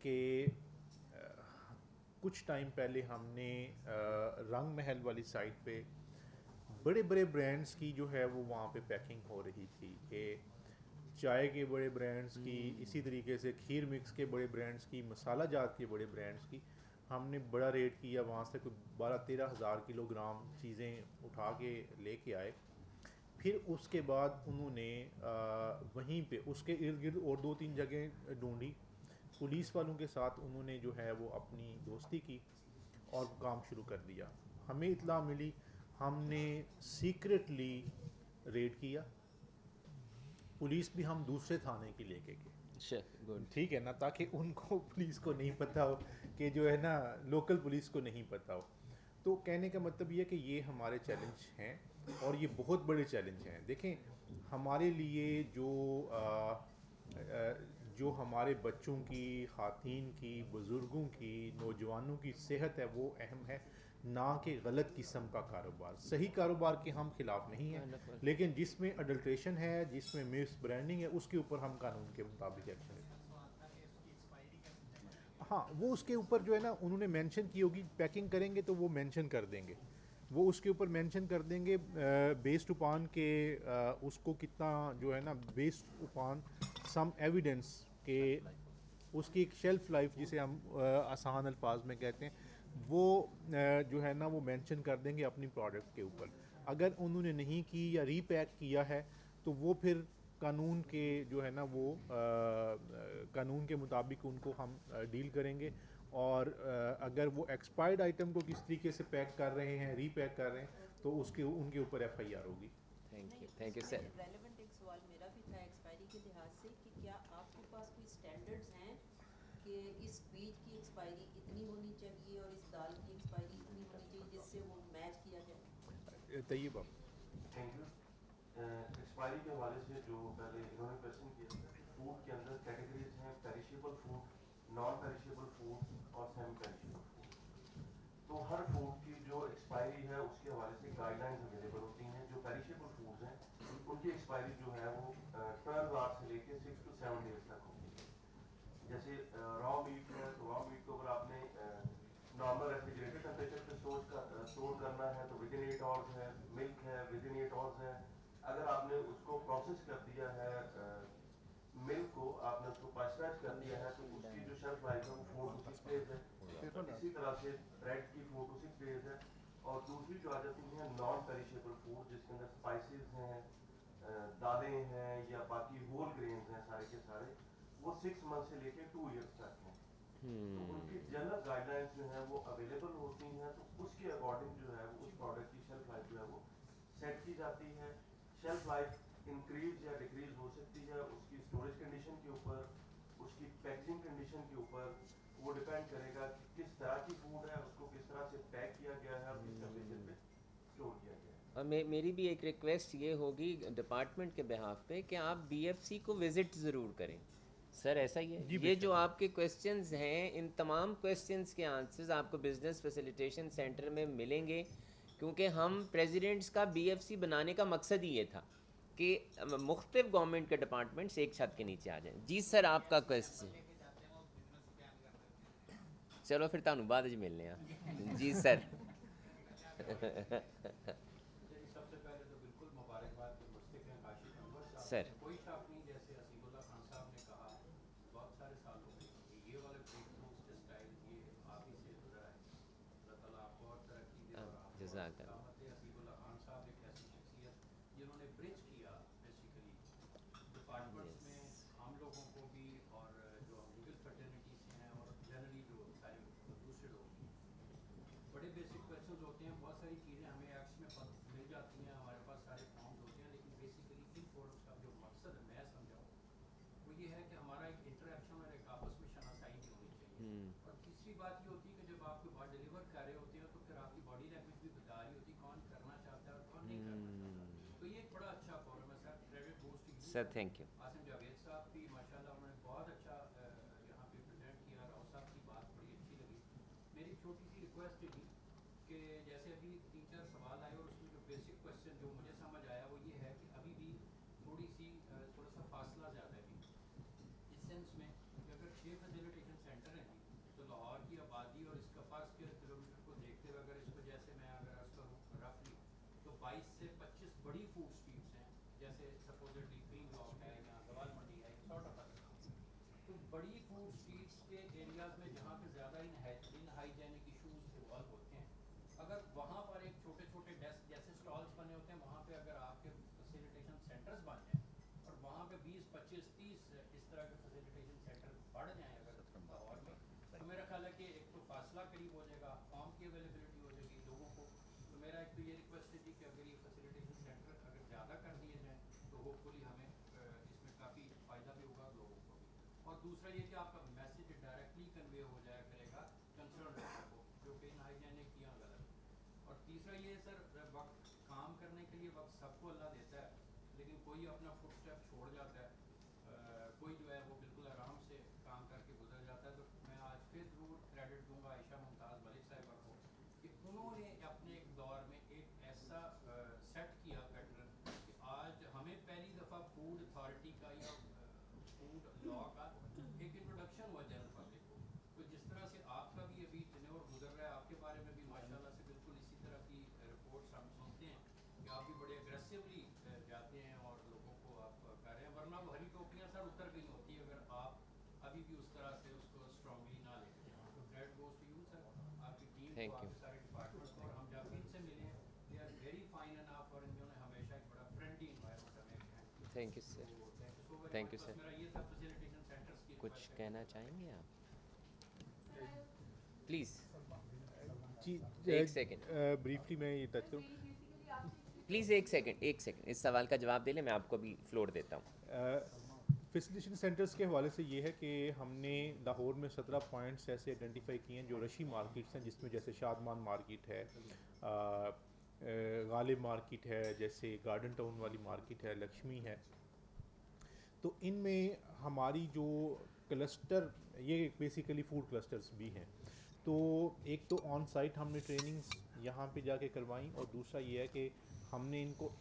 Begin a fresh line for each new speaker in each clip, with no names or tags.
कि कुछ टाइम पहले हमने रंग महल वाली साइट पे बड़े बड़े ब्रांड्स की जो है वो वहाँ पे पैकिंग हो रही थी कि चाय के बड़े ब्रांड्स की, इसी तरीके से खीर मिक्स के बड़े ब्रांड्स की, मसाला जात के बड़े ब्रांड्स की। हमने बड़ा रेट किया, वहाँ से कोई 12-13 हज़ार किलोग्राम चीज़ें उठा के लेके आए। फिर उसके बाद उन्होंने वहीं पे उसके इर्द गिर्द और दो तीन जगह ढूंढी। पुलिस वालों के साथ उन्होंने जो है वो अपनी दोस्ती की और काम शुरू कर दिया। हमें इत्तला मिली, हमने सीक्रेटली रेड किया। पुलिस भी हम दूसरे थाने की लेके गए,
अच्छा, गुड।
ठीक है ना, ताकि उनको पुलिस को नहीं पता हो, कि जो है ना लोकल पुलिस को नहीं पता हो। तो कहने का मतलब ये है कि ये हमारे चैलेंज हैं, और ये बहुत बड़े चैलेंज हैं। देखें, हमारे लिए जो हमारे बच्चों की, ख़ातीन की, बुज़ुर्गों की, नौजवानों की सेहत है वो अहम है, ना कि गलत किस्म का कारोबार। सही कारोबार के हम खिलाफ नहीं हैं,
वंडरफुल।
लेकिन जिसमें अडल्ट्रेशन है, जिसमें मिस ब्रांडिंग है, उसके ऊपर हम कानून के मुताबिक एक्शन लेंगे। हाँ, वो उसके ऊपर जो है ना उन्होंने मेंशन की होगी, पैकिंग करेंगे तो वो मेंशन कर देंगे। वो उसके ऊपर मेंशन कर देंगे बेस्ड upon के उसको कितना जो है ना, बेस्ड upon सम एविडेंस के उसकी एक शेल्फ लाइफ, जिसे हम आसान अल्फाज में कहते हैं, वो जो है ना वो मेंशन कर देंगे अपनी प्रोडक्ट के ऊपर। अगर उन्होंने नहीं की या रीपैक किया है तो वो फिर कानून के जो है ना वो कानून के मुताबिक उनको हम डील करेंगे। और अगर वो एक्सपायर्ड आइटम को किस तरीके से पैक कर रहे हैं, रीपैक कर रहे हैं, तो उसके उनके ऊपर एफआईआर होगी।
थैंक यू,
नहीं,
थैंक यू
उसमें
सर।
रेलेवेंट एक सवाल मेरा भी था एक्सपायरी के लिहाज से कि क्या आपके पास कोई स्टैंडर्ड्स हैं कि इस बीज की एक्सपायरी इतनी होनी चाहिए और इस दाल की एक्सपायरी इतनी होनी चाहिए जिससे वो मैच किया जाए?
तैयब आप।
Thank you. एक्सपायरी के हवाले से जो पहले इन्होंने क्वेश्चन किया था कि फूड के अंदर कैटेगरीज हैं, perishable food, non perishable food और सेमी पेरिशेबल फूड। तो हर फूड की जो एक्सपायरी है उसके हवाले से गाइडलाइंस अवेलेबल होती हैं। जो पेरिशेबल फूड्स हैं उनकी एक्सपायरी जो है वो 12 से लेके 6 to 7 डेज तक होती है। जैसे रॉ मीट है तो रॉ मीट को अगर आपने नॉर्मल रेफ्रिजरेटर टेम्परेचर पे स्टोर करना है तो विद इन 8 आवर्स है। मिल्क है विद इन 8 आवर्स है। अगर आपने उसको प्रोसेस कर दिया है, मिल्क को आपने उसको पास्चराइज कर दिया है, तो उसकी जो शेल्फ लाइफ है वो 4 to 6 डेज है। इसी तरह से ब्रेड की 4 to 6 डेज है। और दूसरी जो आ जाती है नॉन पेरिशेबल फूड, जिसके अंदर स्पाइसेस हैं, दालें हैं या बाकी होल ग्रेन्स हैं सारे के सारे, वो 6 मंथ से लेके 2 ईयर्स तक हैं। तो उनकी जनरल गाइडलाइंस जो है वो अवेलेबल होती हैं। तो उसके अकॉर्डिंग जो है वो उस प्रोडक्ट की शेल्फ लाइफ जो है वो सेट की जाती है। शेल्फ लाइफ इंक्रीज या डिक्रीज हो सकती है उसकी स्टोरेज कंडीशन के ऊपर, उसकी पैकेजिंग कंडीशन के ऊपर। वो डिपेंड करेगा कि किस तरह की फूड है, उसको किस तरह से पैक किया गया है और किस टेम्परेचर पे स्टोर किया गया है।
और मेरी भी एक रिक्वेस्ट ये होगी डिपार्टमेंट के बिहाफ पे कि आप बीएफसी को विज़िट ज़रूर करें। सर ऐसा ही है,
जी
ये जो
बेशक।
आपके क्वेश्चंस हैं इन तमाम क्वेश्चंस के आंसर्स आपको बिजनेस फैसिलिटेशन सेंटर में मिलेंगे, क्योंकि हम प्रेसिडेंट्स का बीएफसी बनाने का मकसद ही ये था कि मुख्तलिफ गवर्नमेंट के डिपार्टमेंट्स एक छत के नीचे आ जाएं। जी सर, आपका क्वेश्चन। चलो फिर तुहानू बाद च मिलने हैं जी सर।
जी, सबसे पहले तो बिल्कुल मुबारकबाद के मुस्तक हैं काशिफ अनवर साहब।
सर।
कोई शक नहीं, जैसे असीमुल्लाह खान साहब ने कहा, बहुत सारे साल हो गए कि ये वाले ब्रेक थ्रूज टेक्सटाइल ये आप ही से गुजरा है। अल्लाह ताला आपको और तरक्की दे और आपको और
जज़ाक अल्लाह।
इस्तिकामत दे। असीमुल्लाह खान साहब एक ऐसी शख्सियत जिन्होंने ब्रिज किया बेसिकली डिपार्टमेंट्स
यस।
में हम लोगों को भी, और जो हम लीगल फर्टर्निटी से हैं और जनरली जो सारे दूसरे लोग भी। बड़े बेसिक क्वेश्चंस होते हैं, बहुत सारी चीज़ें हमें एक्ट्स में मिल जाती हैं, हमारे पास सारे फॉर्म्स होते हैं, लेकिन बेसिकली इन फोरम्स का जो मकसद मैं समझाऊँ वो ये है कि हमारा एक इंटरेक्शन और एक आपस में शनासाई भी होनी चाहिए। और तीसरी बात ये होती है कि जब आप कोई बात डिलीवर कर रहे होते हो तो फिर आपकी बॉडी लैंग्वेज भी बता रही होती है कौन करना चाहता है और कौन नहीं करना चाहता। तो ये एक बड़ा अच्छा फोरम है sir, credit goes to you.
Sir thank you.
Asim Javed साहब भी माशाल्लाह उन्होंने बहुत अच्छा यहाँ पे प्रेजेंट किया। राव साहब की बात बड़ी अच्छी लगी। मेरी छोटी सी रिक्वेस्ट थी कि जैसे अभी 3-4 सवाल आए और उसमें जो बेसिक क्वेश्चन जो मुझे समझ आया वो ये है कि अभी भी थोड़ा सा फासला ज़्यादा है अभी, इस सेंस में कि अगर 6 फैसिलिटेशन सेंटर 22 से 25 बड़ी फूड स्ट्रीट्स हैं, जैसे सपोजिटली क्रीम लॉक है या गवाल मंडी है, सॉर्ट ऑफ तो बड़ी फूड स्ट्रीट्स के एरियाज में जहाँ पे ज़्यादा इनहाइजेनिक इश्यूज इवॉल्व होते हैं, अगर वहाँ पर एक छोटे छोटे डेस्क जैसे स्टॉल्स बने होते हैं, वहाँ पे अगर आपके फैसिलिटेशन सेंटर्स बन जाएं और वहाँ पे 20, 25, 30 इस तरह के फैसिलिटेशन सेंटर बढ़ जाएं अगर लाहौर में, तो मेरा ख्याल है कि एक तो फासला करीब हो जाएगा, फॉर्म की अवेलेबिलिटी हो जाएगी लोगों को। तो मेरा एक तो ये रिक्वेस्ट है कि अगर ये फैसिलिटेशन सेंटर अगर ज़्यादा कर दिए जाएँ तो होपफुली हमें इसमें काफ़ी फ़ायदा भी होगा लोगों को भी। और दूसरा ये कि आपका मैसेज डायरेक्टली कन्वे हो जाया करेगा कंसर्न लोगों को जो कि इनहाइजेनिक या गलत। और तीसरा ये सर, वक्त काम करने के लिए वक्त सबको अल्लाह देता है, लेकिन कोई अपना फुट स्टेप छोड़ जाता है, कोई जो है वो बिल्कुल आराम से काम करके गुजर जाता है। तो मैं आज फिर ज़रूर क्रेडिट दूंगा आयशा मुमताज़ मलिक साहिबा को कि उन्होंने अपने एक दौर में एक ऐसा सेट किया पैटर्न कि आज हमें पहली दफ़ा फूड अथॉरिटी का या फूड लॉ का एक इंट्रोडक्शन हुआ जनरल पब्लिक को। तो जिस तरह से आपका भी अभी टेन्योर गुजर रहा है, आपके बारे में भी माशाल्लाह से बिल्कुल इसी तरह की रिपोर्ट्स हम सुनते हैं कि आप भी बड़े अग्रेसिवली जाते हैं और लोगों को आप कर रहे हैं, वरना वो हरी टोपियाँ सर उतर गई होती है अगर आप अभी भी उस तरह से उसको स्ट्रांगली ना लेके जाएं। तो credit goes to you sir, आपकी टीम को,
थैंक यू,
आपके सारे डिपार्टमेंट्स को। और हम जब भी इनसे मिले हैं they are very fine enough और इन्होंने हमेशा एक बड़ा फ्रेंडली इन्वायरमेंट हमें हैंड किया।
थैंक यू
तो
sir,
thank you so very
thank
much.
You
बस
सर।
मेरा ये था फैसिलिटेशन सेंटर्स की
कुछ
रिक्वेस्ट है
कहना
कि
चाहेंगे आप प्लीज़?
जी,
एक सेकंड
ब्रीफली मैं ये टच करूँ।
प्लीज़, एक सेकंड इस सवाल का जवाब दे लें, मैं आपको भी फ्लोर देता हूँ।
फैसिलिटेशन सेंटर्स के हवाले से ये है कि हमने लाहौर में 17 पॉइंट्स ऐसे आइडेंटिफाई किए हैं जो रशी मार्केट्स हैं, जिसमें जैसे शादमान मार्केट है, गालिब मार्केट है, जैसे गार्डन टाउन वाली मार्केट है, लक्ष्मी है। तो इनमें हमारी जो क्लस्टर, ये बेसिकली फूड क्लस्टर्स भी हैं। तो एक तो ऑन साइट हमने ट्रेनिंग्स यहाँ पे जाके करवाई, और दूसरा ये है कि हमने इनको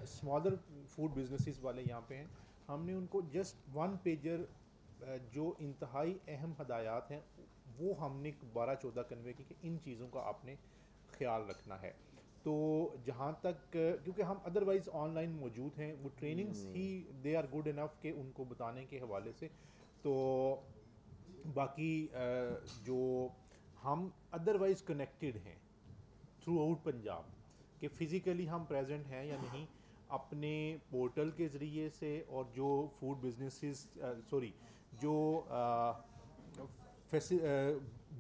स्मॉलर फूड बिजनेसेस वाले यहाँ पे हैं, हमने उनको जस्ट वन पेजर जो इंतहाई अहम हदायत हैं वो हमने 12-14 कन्वे की कि इन चीज़ों का आपने ख्याल रखना है। तो जहाँ तक क्योंकि हम अदरवाइज़ ऑनलाइन मौजूद हैं, वो ट्रेनिंग्स ही दे आर गुड इनफ के उनको बताने के हवाले से। तो बाकी जो हम अदरवाइज़ कनेक्टेड हैं थ्रू आउट पंजाब, कि फ़िज़िकली हम प्रेजेंट हैं या नहीं, अपने पोर्टल के ज़रिए से, और जो फूड बिजनेसेस जो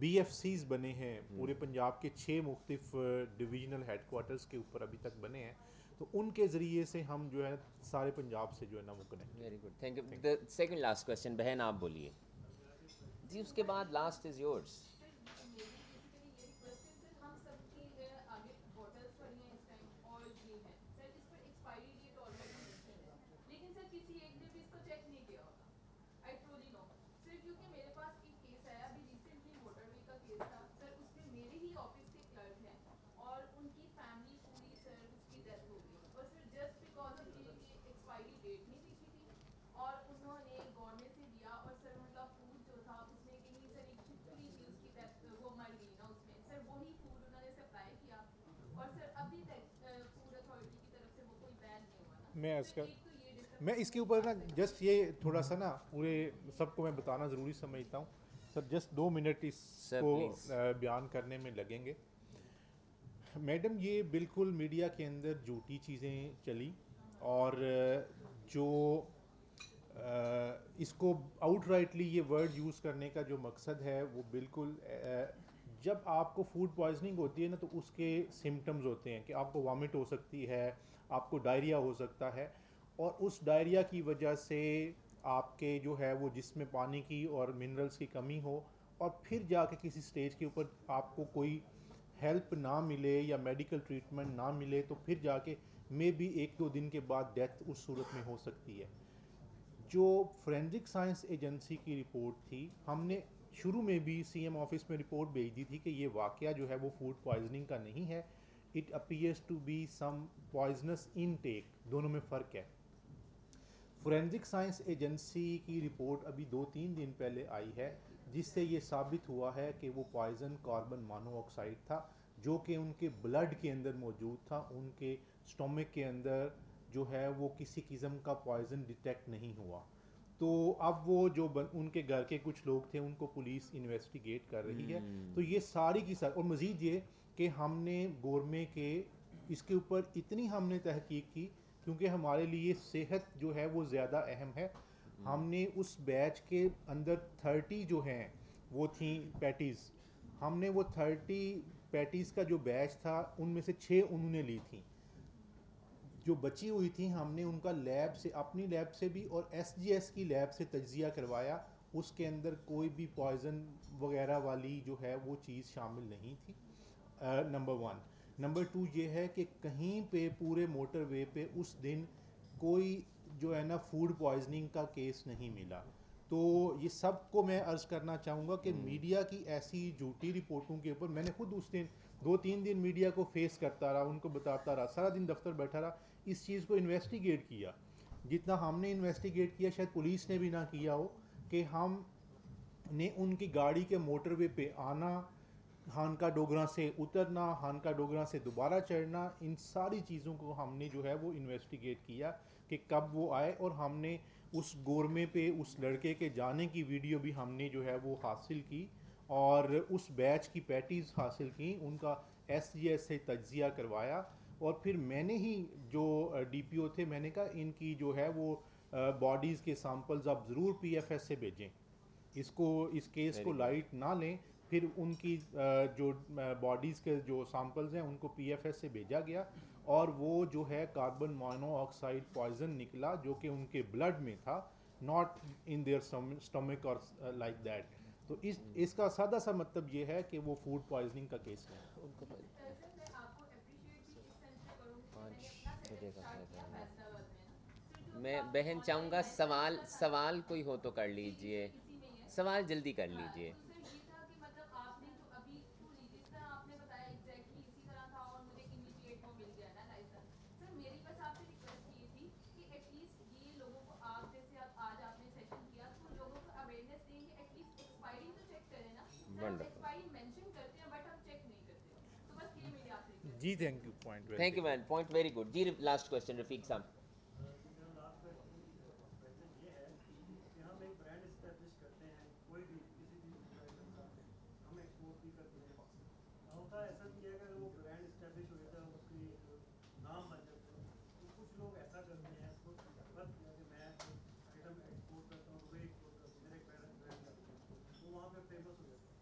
BFCs बने हैं पूरे पंजाब के 6 मुख्तलिफ डिवीज़नल हेडकोार्टर्स के ऊपर अभी तक बने हैं, तो उनके ज़रिए से हम जो है सारे पंजाब से जो है ना वो connect.
Very good, thank you. The second last question, बहन आप बोलिए जी, उसके बाद लास्ट इज़ योर्स।
मैं इसके ऊपर ना जस्ट ये थोड़ा सा ना पूरे सबको मैं बताना ज़रूरी समझता हूँ सर, जस्ट 2 मिनट इसको
please.
बयान करने में लगेंगे। मैडम, ये बिल्कुल मीडिया के अंदर झूठी चीज़ें चली, और जो इसको आउटराइटली ये वर्ड यूज़ करने का जो मकसद है वो बिल्कुल जब आपको फूड पॉइजनिंग होती है ना, तो उसके सिम्टम्स होते हैं कि आपको वॉमिट हो सकती है, आपको डायरिया हो सकता है, और उस डायरिया की वजह से आपके जो है वो जिसमें पानी की और मिनरल्स की कमी हो, और फिर जाके किसी स्टेज के ऊपर आपको कोई हेल्प ना मिले या मेडिकल ट्रीटमेंट ना मिले, तो फिर जाके मे बी 1-2 दिन के बाद डेथ उस सूरत में हो सकती है। जो फोरेंसिक साइंस एजेंसी की रिपोर्ट थी, हमने शुरू में भी CM ऑफिस में रिपोर्ट भेज दी थी कि ये वाक़या जो है वो फूड पॉइजनिंग का नहीं है, it appears to be some poisonous intake, दोनों में फ़र्क है। फोरेंसिक साइंस एजेंसी की रिपोर्ट अभी 2-3 दिन पहले आई है, जिससे ये साबित हुआ है कि वो पॉइज़न कार्बन मोनोऑक्साइड था, जो कि उनके ब्लड के अंदर मौजूद था, उनके स्टोमक के अंदर जो है वो किसी किस्म का पॉइजन डिटेक्ट नहीं हुआ। तो अब वो जो उनके घर के कुछ लोग थे उनको पुलिस इन्वेस्टिगेट कर रही है। तो ये सारी की सारी, और मज़ीद ये कि हमने गोरमे के इसके ऊपर इतनी हमने तहकीक की, क्योंकि हमारे लिए सेहत जो है वो ज़्यादा अहम है। हमने उस बैच के अंदर 30 जो हैं वो थी पैटीज़, हमने वो 30 पैटीज़ का जो बैच था उनमें से 6 उन्होंने ली थी। जो बची हुई थी हमने उनका लैब से, अपनी लैब से भी और एसजीएस की लैब से तज्जिया करवाया। उसके अंदर कोई भी पॉइजन वगैरह वाली जो है वो चीज़ शामिल नहीं थी। नंबर 1। नंबर 2 ये है कि कहीं पे पूरे मोटरवे पे उस दिन कोई जो है ना फूड पॉइजनिंग का केस नहीं मिला। तो ये सब को मैं अर्ज़ करना चाहूँगा कि मीडिया की ऐसी झूठी रिपोर्टों के ऊपर, मैंने खुद उस दिन 2-3 दिन मीडिया को फेस करता रहा, उनको बताता रहा, सारा दिन दफ्तर बैठा रहा, इस चीज़ को इन्वेस्टिगेट किया। जितना हमने इन्वेस्टिगेट किया शायद पुलिस ने भी ना किया हो, कि हम ने उनकी गाड़ी के मोटरवे पे आना, हानका डोगरा से उतरना, हानका डोगरा से दोबारा चढ़ना, इन सारी चीज़ों को हमने जो है वो इन्वेस्टिगेट किया कि कब वो आए। और हमने उस गोरमे पे उस लड़के के जाने की वीडियो भी हमने जो है वो हासिल की, और उस बैच की पैटीज़ हासिल की, उनका एसजीएस से तज्जिया करवाया। और फिर मैंने ही जो डीपीओ थे, मैंने कहा इनकी जो है वो बॉडीज़ के सैंपल्स आप ज़रूर पीएफएस से भेजें, इसको इस केस को लाइट ना लें। फिर उनकी जो बॉडीज़ के जो सैंपल्स हैं उनको पीएफएस से भेजा गया, और वो जो है कार्बन मोनोऑक्साइड पॉइजन निकला, जो कि उनके ब्लड में था, नॉट इन देयर स्टमक और लाइक दैट। तो इसका सादा सा मतलब ये है कि वो फूड पॉइजनिंग का केस है।
उनको
सर मैं आपको अप्रिशिएट भी इस सेंस में करूँगी कि मैंने
5
अपना
बजे
सेटअप
का
स्टार्ट किया
फ़ायदा है।
फैसलाबाद में ना। सर जो
मैं
आप
बहन
ऑनलाइन
चाहूँगा
मैसेज
सवाल
वाला था ना,
सवाल कोई हो तो कर
जी
लीजिए,
इसी में ही है।
सवाल जल्दी कर
हाँ,
लीजिए।
तो सर ये था कि मतलब आपने जो अभी ट्रूली जिस तरह आपने बताया एग्जैक्टली इसी तरह था और मुझे इमीडिएट वो मिल गया ना लाइसेंस। सर मेरी बस आपसे रिक्वेस्ट ये थी कि एटलीस्ट ये लोगों को, आप जैसे आप आज आपने सेशन किया तो लोगों को अवेयरनेस देंगे, एटलीस्ट एक्सपायरी तो चेक करें ना। सर हम
वंडरफुल,
एक्सपायरी मेंशन करते हैं बट हम चेक नहीं करते। तो बस ये मेरी आपसे रिक्वेस्ट
जी
है।
Thank you, point well
thank you
taken.
Man, point very good जी। लास्ट क्वेश्चन रफीक साहब।
जी मेरा लास्ट क्वेश्चन ये है कि हम एक ब्रांड इस्टेब्लिश करते हैं, कोई भी किसी भी आइटम का हम एक्सपोर्ट भी करते हैं। होता ऐसा भी है कि अगर वो ब्रांड इस्टेब्लिश हो जाता है, उसकी नाम बन जाते हैं, तो कुछ लोग ऐसा करते हैं, खुद फर्ज किया कि मैं आइटम एक्सपोर्ट करता हूँ, वही एक्सपोर्ट करता हूँ, मेरा एक ब्रांड करता हूँ, वो वहाँ पे फेमस हो जाता है।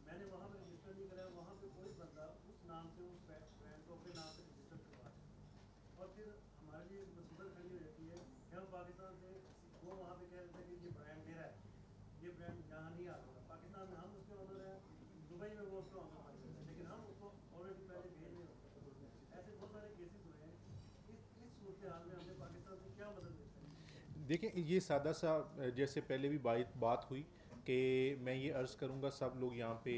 मैंने वहाँ पे रजिस्टर नहीं कराया, वहाँ पे कोई बंदा उस नाम से उस ब्रांड को अपने नाम से रजिस्टर करवा रहा है, और फिर हमारे लिए मुसीबत खड़ी हो जाती है कि हम पाकिस्तान से वो वहाँ पे कह देते हैं कि ये ब्रांड मेरा है, ये ब्रांड यहाँ नहीं आ सकता। पाकिस्तान में हम उसके ऑनर हैं, दुबई में वो उसके ऑनर बन गए हैं, लेकिन हम उसको ऑलरेडी पहले भेज नहीं होते। ऐसे बहुत सारे केसेस हुए हैं। इस सूरत हाल में हमने पाकिस्तान से क्या मदद ले सकते हैं?
देखिए ये सादा सा जैसे पहले भी बात हुई कि मैं ये अर्ज़ करूँगा, सब लोग यहाँ पे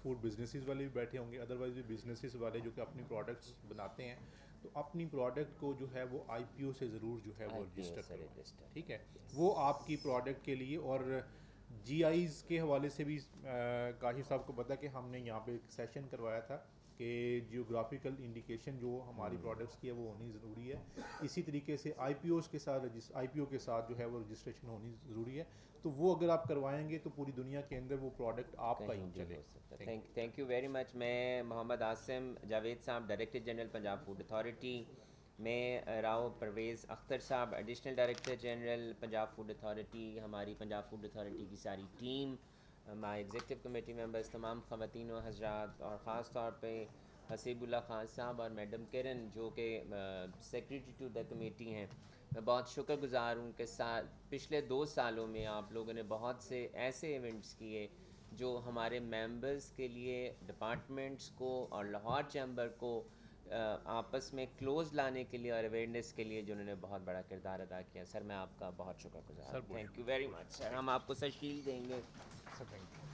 फूड बिजनेसेस वाले भी बैठे होंगे, अदरवाइज भी बिजनेसेस वाले जो कि अपनी प्रोडक्ट्स बनाते हैं, तो अपनी प्रोडक्ट को जो है वो आईपीओ से ज़रूर जो है वो
IPO
रजिस्टर
से
करवाएं,
register
ठीक है।
yes।
वो आपकी प्रोडक्ट के लिए, और जीआईज़ के हवाले से भी काशिफ साहब को पता है कि हमने यहाँ पे एक सेशन करवाया था कि जियोग्राफिकल इंडिकेशन जो हमारी प्रोडक्ट्स की है वो होनी ज़रूरी है। इसी तरीके से आईपीओ के साथ जो है वो रजिस्ट्रेशन होनी ज़रूरी है। तो वो अगर आप करवाएंगे तो पूरी दुनिया के अंदर वो प्रोडक्ट आपका ही
कहीं भी हो
चलेगा।
सकता है। Thank you very much. मैं मोहम्मद आसिम जावेद साहब, director general Punjab food authority, मैं राव परवेज़ अख्तर साहब, additional director general Punjab food authority, हमारी पंजाब फूड अथॉरिटी की सारी टीम, माई एग्जीक्यूटिव कमेटी मेंबर्स, तमाम ख़वातीन व हज़रात, और ख़ास तौर पे हसीबुल्ला खान साहब और मैडम किरण जो कि सेक्रेटरी टू द कमेटी हैं, मैं बहुत शुक्रगुज़ार हूँ कि पिछले 2 सालों में आप लोगों ने बहुत से ऐसे इवेंट्स किए जो हमारे मेंबर्स के लिए, डिपार्टमेंट्स को और लाहौर चैम्बर को आपस में क्लोज लाने के लिए और अवेयरनेस के लिए जिन्होंने बहुत बड़ा किरदार अदा किया। सर मैं आपका बहुत शुक्रगुज़ार
सर
हूँ।
बहुत
thank you very much sir. हम आपको सर शील्ड देंगे।
Sir thank you.